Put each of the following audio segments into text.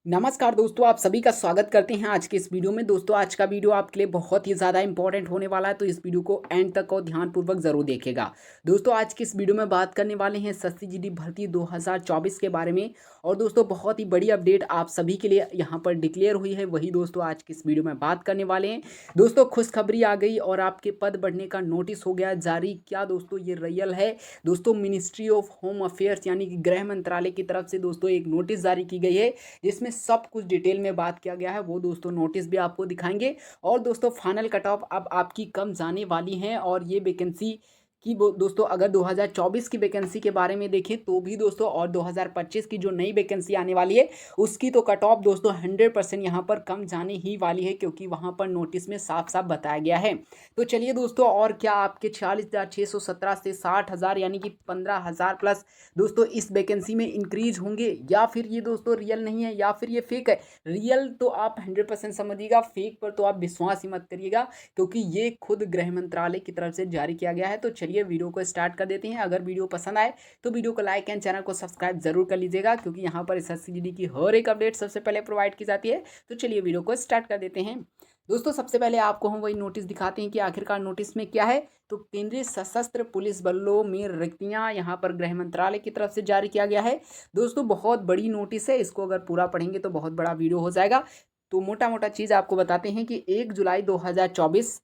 नमस्कार दोस्तों, आप सभी का स्वागत करते हैं आज के इस वीडियो में। दोस्तों, आज का वीडियो आपके लिए बहुत ही ज़्यादा इंपॉर्टेंट होने वाला है, तो इस वीडियो को एंड तक और ध्यानपूर्वक ज़रूर देखिएगा। दोस्तों, आज की इस वीडियो में बात करने वाले हैं एसएससी जीडी भर्ती 2024 के बारे में। और दोस्तों, बहुत ही बड़ी अपडेट आप सभी के लिए यहाँ पर डिक्लेयर हुई है, वही दोस्तों आज की इस वीडियो में बात करने वाले हैं। दोस्तों, खुशखबरी आ गई और आपके पद बढ़ने का नोटिस हो गया जारी। क्या दोस्तों ये रियल है? दोस्तों, मिनिस्ट्री ऑफ होम अफेयर्स यानी कि गृह मंत्रालय की तरफ से दोस्तों एक नोटिस जारी की गई है, जिसमें सब कुछ डिटेल में बात किया गया है। वो दोस्तों नोटिस भी आपको दिखाएंगे। और दोस्तों, फाइनल कट ऑफ अब आपकी कम जाने वाली हैं और ये वैकेंसी की दोस्तों अगर 2024 की वैकेंसी के बारे में देखें तो भी दोस्तों, और 2025 की जो नई वैकेंसी आने वाली है उसकी तो कट ऑफ दोस्तों 100% यहाँ पर कम जाने ही वाली है, क्योंकि वहाँ पर नोटिस में साफ साफ बताया गया है। तो चलिए दोस्तों, और क्या आपके 46,617 से 60,000 यानी कि 15,000 प्लस दोस्तों इस वैकेंसी में इंक्रीज होंगे, या फिर ये दोस्तों रियल नहीं है, या फिर ये फेक है? रियल तो आप 100% समझिएगा, फेक पर तो आप विश्वास ही मत करिएगा, क्योंकि ये खुद गृह मंत्रालय की तरफ से जारी किया गया है। तो चलिए वीडियो को स्टार्ट कर देते हैं। अगर वीडियो पसंद आए तो वीडियो को लाइक एंड चैनल को सब्सक्राइब जरूर कर लीजिएगा, क्योंकि यहाँ पर एसएससी जीडी की हर एक अपडेट सबसे पहले प्रोवाइड की जाती है। तो चलिए वीडियो को स्टार्ट कर देते हैं। दोस्तों, सबसे पहले आपको हम वही नोटिस दिखाते हैं कि आखिरकार नोटिस में क्या है। तो केंद्रीय सशस्त्र पुलिस बलों में रिक्तियां यहाँ पर गृह मंत्रालय की तरफ से जारी किया गया है। दोस्तों, बहुत बड़ी नोटिस है, इसको अगर पूरा पढ़ेंगे तो बहुत बड़ा वीडियो हो जाएगा। तो मोटा मोटा चीज़ आपको बताते हैं कि 1 जुलाई 2024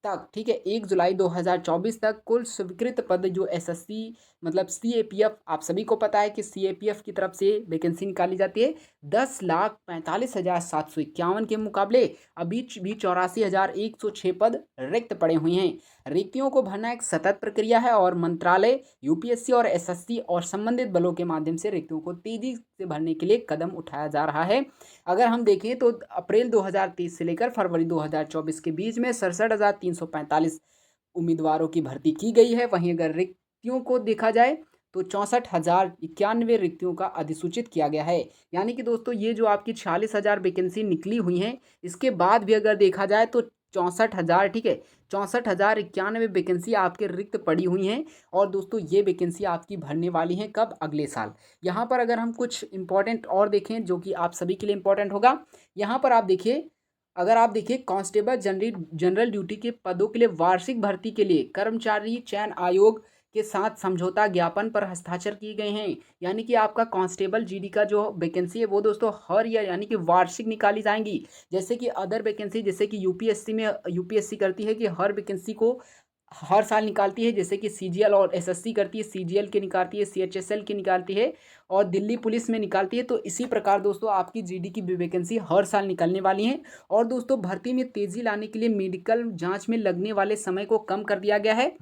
तक, ठीक है, 1 जुलाई 2024 तक कुल स्वीकृत पद जो एसएससी मतलब सीएपीएफ, आप सभी को पता है कि सीएपीएफ की तरफ से वैकेंसी निकाली जाती है, 10,45,751 के मुकाबले अभी भी 84,106 पद रिक्त पड़े हुए हैं। रिक्तियों को भरना एक सतत प्रक्रिया है और मंत्रालय, यूपीएससी और एसएससी और संबंधित बलों के माध्यम से रिक्तियों को तेजी से भरने के लिए कदम उठाया जा रहा है। अगर हम देखें तो अप्रैल 2023 से लेकर फरवरी 2024 के बीच में 67,345 उम्मीदवारों की भर्ती की गई है। वहीं अगर रिक्तियों को देखा जाए तो 64,091 रिक्तियों का अधिसूचित किया गया है। यानी कि दोस्तों, ये जो आपकी 46,000 वैकेंसी निकली हुई हैं, इसके बाद भी अगर देखा जाए तो 64,000, ठीक है, 64,091 वैकेंसी आपके रिक्त पड़ी हुई हैं। और दोस्तों, ये वैकेंसी आपकी भरने वाली हैं कब? अगले साल। यहाँ पर अगर हम कुछ इंपॉर्टेंट और देखें जो कि आप सभी के लिए इंपॉर्टेंट होगा, यहाँ पर आप देखिए, अगर आप देखिए कांस्टेबल जनरल जनरल ड्यूटी के पदों के लिए वार्षिक भर्ती के लिए कर्मचारी चयन आयोग के साथ समझौता ज्ञापन पर हस्ताक्षर किए गए हैं। यानी कि आपका कांस्टेबल जीडी का जो वैकेंसी है वो दोस्तों हर ईयर यानी कि वार्षिक निकाली जाएंगी। जैसे कि अदर वैकेंसी, जैसे कि यूपीएससी में यूपीएससी करती है कि हर वैकेंसी को हर साल निकालती है, जैसे कि सीजीएल और एसएससी करती है, सीजीएल की निकालती है, सीएचएसएल की निकालती है, और दिल्ली पुलिस में निकालती है। तो इसी प्रकार दोस्तों आपकी जीडी की भी वैकेंसी हर साल निकलने वाली है। और दोस्तों, भर्ती में तेजी लाने के लिए मेडिकल जांच में लगने वाले समय को कम कर दिया गया है।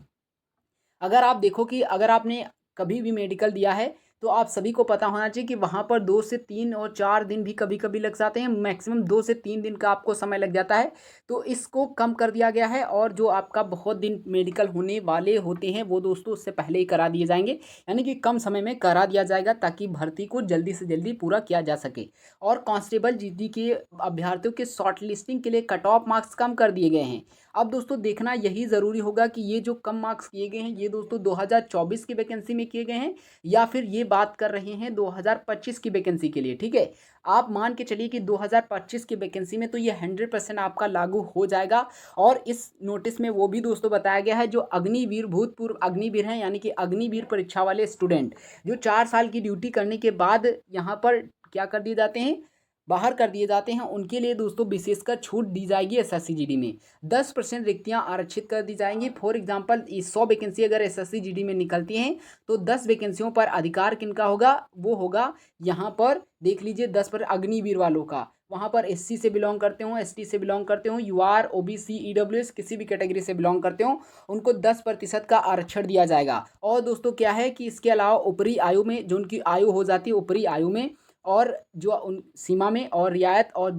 अगर आप देखो कि अगर आपने कभी भी मेडिकल दिया है तो आप सभी को पता होना चाहिए कि वहाँ पर 2 से 3 और 4 दिन भी कभी कभी लग जाते हैं, मैक्सिमम 2 से 3 दिन का आपको समय लग जाता है। तो इसको कम कर दिया गया है, और जो आपका बहुत दिन मेडिकल होने वाले होते हैं वो दोस्तों उससे पहले ही करा दिए जाएंगे, यानी कि कम समय में करा दिया जाएगा, ताकि भर्ती को जल्दी से जल्दी पूरा किया जा सके। और कांस्टेबल जीडी के अभ्यर्थियों के शॉर्ट लिस्टिंग के लिए कट ऑफ मार्क्स कम कर दिए गए हैं। अब दोस्तों, देखना यही ज़रूरी होगा कि ये जो कम मार्क्स किए गए हैं ये दोस्तों 2024 की वैकेंसी में किए गए हैं, या फिर ये बात कर रहे हैं 2025 की वैकेंसी के लिए। ठीक है, आप मान के चलिए कि 2025 की वैकेंसी में तो ये 100% आपका लागू हो जाएगा। और इस नोटिस में वो भी दोस्तों बताया गया है जो अग्निवीर, भूतपूर्व अग्निवीर हैं, यानी कि अग्निवीर परीक्षा वाले स्टूडेंट जो 4 साल की ड्यूटी करने के बाद यहाँ पर क्या कर दिए जाते हैं, बाहर कर दिए जाते हैं, उनके लिए दोस्तों विशेषकर छूट दी जाएगी। एसएससी जीडी में 10% रिक्तियां आरक्षित कर दी जाएंगी। फॉर एग्जांपल, 100 वैकेंसी अगर एसएससी जीडी में निकलती हैं तो 10 वैकेंसियों पर अधिकार किनका होगा? वो होगा यहाँ पर देख लीजिए 10 पर अग्निवीर वालों का। वहाँ पर एससी से बिलोंग करते हो, एसटी से बिलोंग करते हो, यूआर, ओबीसी, ईडब्ल्यूएस किसी भी कैटेगरी से बिलोंग करते हो, उनको 10% का आरक्षण दिया जाएगा। और दोस्तों क्या है कि इसके अलावा ऊपरी आयु में, जो उनकी आयु हो जाती है ऊपरी आयु में और जो उन सीमा में, और रियायत और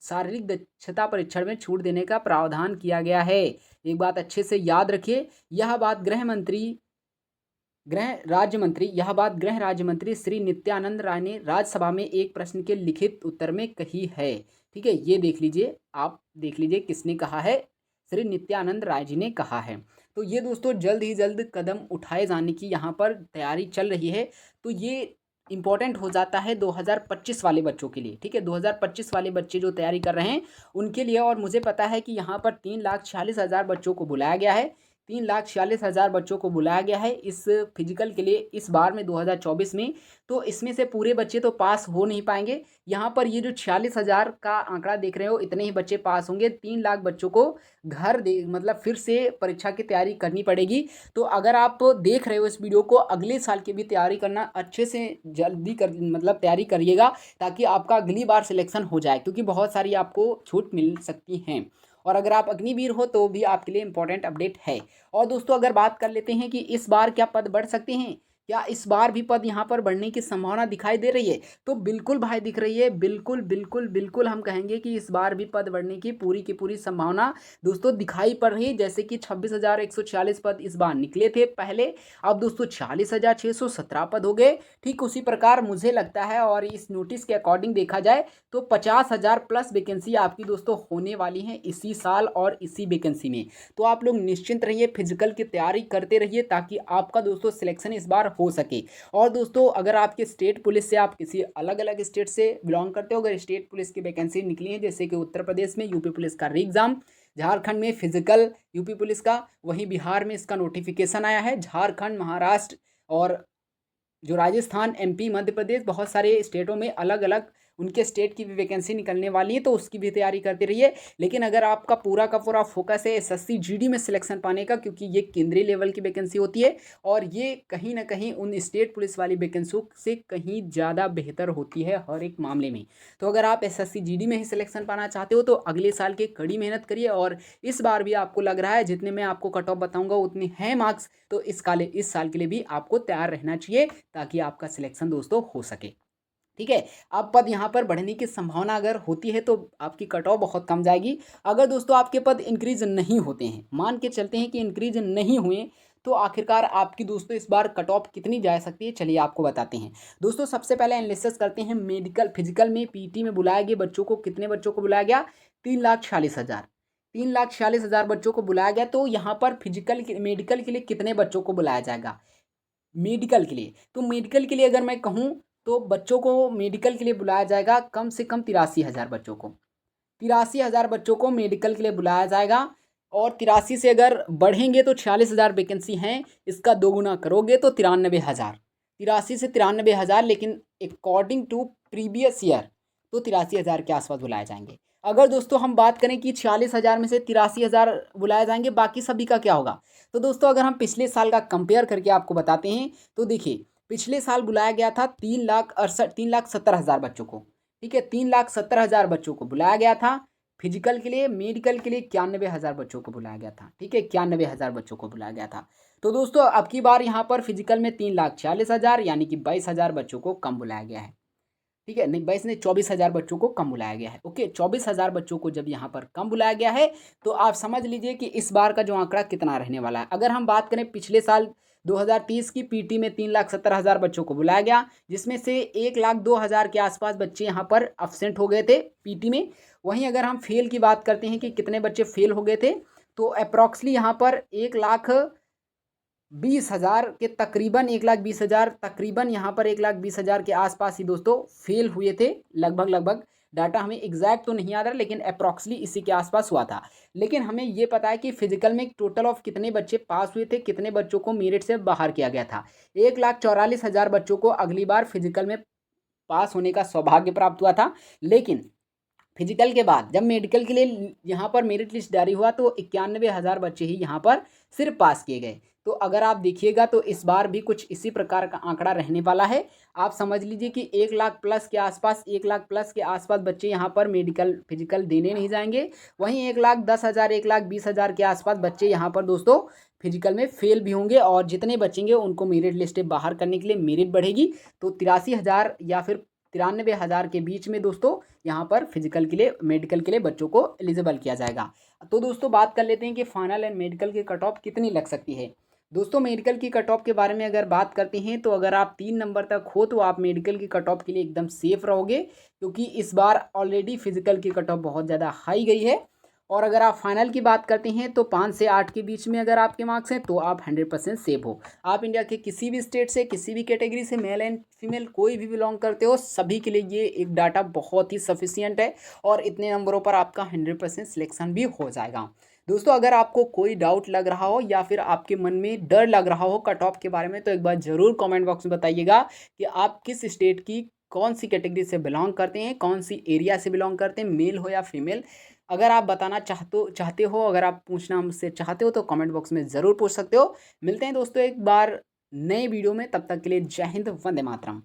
शारीरिक दक्षता परीक्षण में छूट देने का प्रावधान किया गया है। एक बात अच्छे से याद रखिए, यह बात गृह राज्य मंत्री श्री नित्यानंद राय ने राज्यसभा में एक प्रश्न के लिखित उत्तर में कही है। ठीक है, ये देख लीजिए, आप देख लीजिए किसने कहा है, श्री नित्यानंद राय जी ने कहा है। तो ये दोस्तों जल्द ही जल्द कदम उठाए जाने की यहाँ पर तैयारी चल रही है। तो ये इम्पॉर्टेंट हो जाता है 2025 वाले बच्चों के लिए। ठीक है, 2025 वाले बच्चे जो तैयारी कर रहे हैं उनके लिए। और मुझे पता है कि यहाँ पर 3,46,000 बच्चों को बुलाया गया है। 3,46,000 बच्चों को बुलाया गया है इस फिजिकल के लिए इस बार में 2024 में। तो इसमें से पूरे बच्चे तो पास हो नहीं पाएंगे। यहाँ पर ये जो 46,000 का आंकड़ा देख रहे हो, इतने ही बच्चे पास होंगे। 3 लाख बच्चों को घर दे मतलब फिर से परीक्षा की तैयारी करनी पड़ेगी। तो अगर आप देख रहे हो इस वीडियो को, अगले साल की भी तैयारी करना अच्छे से जल्दी कर मतलब तैयारी करिएगा, ताकि आपका अगली बार सिलेक्शन हो जाए, क्योंकि बहुत सारी आपको छूट मिल सकती हैं। और अगर आप अग्निवीर हो तो भी आपके लिए इंपॉर्टेंट अपडेट है। और दोस्तों अगर बात कर लेते हैं कि इस बार क्या पद बढ़ सकते हैं, क्या इस बार भी पद यहाँ पर बढ़ने की संभावना दिखाई दे रही है, तो बिल्कुल भाई दिख रही है। बिल्कुल बिल्कुल बिल्कुल हम कहेंगे कि इस बार भी पद बढ़ने की पूरी संभावना दोस्तों दिखाई पड़ रही है। जैसे कि 26,146 पद इस बार निकले थे पहले, अब दोस्तों 40,617 पद हो गए। ठीक उसी प्रकार मुझे लगता है, और इस नोटिस के अकॉर्डिंग देखा जाए तो 50,000 प्लस वैकेंसी आपकी दोस्तों होने वाली हैं इसी साल और इसी वैकेंसी में। तो आप लोग निश्चिंत रहिए, फिजिकल की तैयारी करते रहिए, ताकि आपका दोस्तों सिलेक्शन इस बार हो सके। और दोस्तों अगर आपके स्टेट पुलिस से, आप किसी अलग अलग स्टेट से बिलोंग करते हो, अगर स्टेट पुलिस की वैकेंसी निकली है, जैसे कि उत्तर प्रदेश में यूपी पुलिस का री एग्जाम, झारखंड में फिजिकल यूपी पुलिस का, वहीं बिहार में इसका नोटिफिकेशन आया है, झारखंड, महाराष्ट्र और जो राजस्थान, एमपी, मध्य प्रदेश, बहुत सारे स्टेटों में अलग अलग उनके स्टेट की भी वैकेंसी निकलने वाली है, तो उसकी भी तैयारी करते रहिए। लेकिन अगर आपका पूरा का पूरा फोकस है एसएससी जीडी में सिलेक्शन पाने का, क्योंकि ये केंद्रीय लेवल की वैकेंसी होती है और ये कहीं ना कहीं उन स्टेट पुलिस वाली वैकेंसियों से कहीं ज़्यादा बेहतर होती है हर एक मामले में। तो अगर आप एसएससी जीडी में ही सिलेक्शन पाना चाहते हो तो अगले साल की कड़ी मेहनत करिए। और इस बार भी आपको लग रहा है जितने मैं आपको कट ऑफ बताऊंगा उतने हैं मार्क्स, तो इस साल के लिए भी आपको तैयार रहना चाहिए, ताकि आपका सिलेक्शन दोस्तों हो सके। ठीक है, अब पद यहाँ पर बढ़ने की संभावना अगर होती है तो आपकी कट ऑफ बहुत कम जाएगी। अगर दोस्तों आपके पद इंक्रीज नहीं होते हैं, मान के चलते हैं कि इंक्रीज नहीं हुए, तो आखिरकार आपकी दोस्तों इस बार कट ऑफ कितनी जा सकती है, चलिए आपको बताते हैं। दोस्तों सबसे पहले एनालिसिस करते हैं मेडिकल फिजिकल में पीटी में बुलाया गया बच्चों को, कितने बच्चों को बुलाया गया, 3,46,000। 3,46,000 बच्चों को बुलाया गया। तो यहाँ पर फिजिकल मेडिकल के लिए कितने बच्चों को बुलाया जाएगा, मेडिकल के लिए, तो मेडिकल के लिए अगर मैं कहूँ तो बच्चों को मेडिकल के लिए बुलाया जाएगा कम से कम 83,000 बच्चों को। 83,000 बच्चों को मेडिकल के लिए बुलाया जाएगा। और 83 से अगर बढ़ेंगे तो 46,000 वैकेंसी हैं, इसका दोगुना करोगे तो 93,000। 83 से 93,000, लेकिन अकॉर्डिंग टू प्रीवियस ईयर तो 83,000 के आसपास बुलाए जाएंगे। अगर दोस्तों हम बात करें कि 46,000 में से 83,000 बुलाए जाएंगे, बाकी सभी का क्या होगा, तो दोस्तों अगर हम पिछले साल का कंपेयर करके आपको बताते हैं तो देखिए पिछले साल बुलाया गया था 3,70,000 बच्चों को। ठीक है, 3,70,000 बच्चों को बुलाया गया था फिजिकल के लिए। मेडिकल के लिए 91,000 बच्चों को बुलाया गया था। ठीक है, 91,000 बच्चों को बुलाया गया था। तो दोस्तों अब की बार यहाँ पर फिजिकल में 3,46,000 यानी कि 22,000 बच्चों को कम बुलाया गया है। ठीक है, नहीं 22 नहीं 24,000 बच्चों को कम बुलाया गया है। ओके, 24,000 बच्चों को जब यहाँ पर कम बुलाया गया है, तो आप समझ लीजिए कि इस बार का जो आंकड़ा कितना रहने वाला है। अगर हम बात करें पिछले साल 2030 की पीटी में 3,70,000 बच्चों को बुलाया गया, जिसमें से 1,02,000 के आसपास बच्चे यहाँ पर अब्सेंट हो गए थे पीटी में। वहीं अगर हम फेल की बात करते हैं कि कितने बच्चे फेल हो गए थे, तो अप्रॉक्सली यहाँ पर 1,20,000 के तकरीबन 1,20,000 तकरीबन यहाँ पर 1,20,000 के आसपास ही दोस्तों फेल हुए थे। लगभग डाटा हमें एग्जैक्ट तो नहीं याद रहा, लेकिन अप्रॉक्सली इसी के आसपास हुआ था। लेकिन हमें ये पता है कि फिजिकल में टोटल ऑफ कितने बच्चे पास हुए थे, कितने बच्चों को मेरिट से बाहर किया गया था। 1,44,000 बच्चों को अगली बार फिजिकल में पास होने का सौभाग्य प्राप्त हुआ था। लेकिन फिजिकल के बाद जब मेडिकल के लिए यहाँ पर मेरिट लिस्ट जारी हुआ तो 91,000 बच्चे ही यहाँ पर सिर्फ पास किए गए। तो अगर आप देखिएगा तो इस बार भी कुछ इसी प्रकार का आंकड़ा रहने वाला है। आप समझ लीजिए कि 1,00,000 प्लस के आसपास 1,00,000 प्लस के आसपास बच्चे यहाँ पर मेडिकल फिजिकल देने नहीं जाएंगे। वहीं 1,10,000 1,20,000 के आसपास बच्चे यहाँ पर दोस्तों फिजिकल में फेल भी होंगे, और जितने बचेंगे उनको मेरिट लिस्ट बाहर करने के लिए मेरिट बढ़ेगी। तो 83,000 या फिर 93,000 के बीच में दोस्तों यहाँ पर फिजिकल के लिए मेडिकल के लिए बच्चों को एलिजिबल किया जाएगा। तो दोस्तों बात कर लेते हैं कि फाइनल एंड मेडिकल की कट ऑफ कितनी लग सकती है। दोस्तों मेडिकल की कट ऑफ के बारे में अगर बात करते हैं तो अगर आप 3 नंबर तक हो तो आप मेडिकल की कट ऑफ के लिए एकदम सेफ रहोगे, क्योंकि इस बार ऑलरेडी फिजिकल की कट ऑफ बहुत ज़्यादा हाई गई है। और अगर आप फाइनल की बात करते हैं तो 5 से 8 के बीच में अगर आपके मार्क्स हैं तो आप 100% सेफ हो। आप इंडिया के किसी भी स्टेट से, किसी भी कैटेगरी से, मेल एंड फीमेल कोई भी बिलोंग करते हो, सभी के लिए ये एक डाटा बहुत ही सफिशियंट है और इतने नंबरों पर आपका 100% सिलेक्शन भी हो जाएगा। दोस्तों, अगर आपको कोई डाउट लग रहा हो या फिर आपके मन में डर लग रहा हो कट ऑफ के बारे में, तो एक बार ज़रूर कमेंट बॉक्स में बताइएगा कि आप किस स्टेट की कौन सी कैटेगरी से बिलोंग करते हैं, कौन सी एरिया से बिलोंग करते हैं, मेल हो या फीमेल। अगर आप बताना चाहते हो, अगर आप पूछना हमसे चाहते हो तो कमेंट बॉक्स में ज़रूर पूछ सकते हो। मिलते हैं दोस्तों एक बार नए वीडियो में, तब तक के लिए जय हिंद, वंदे मातरम।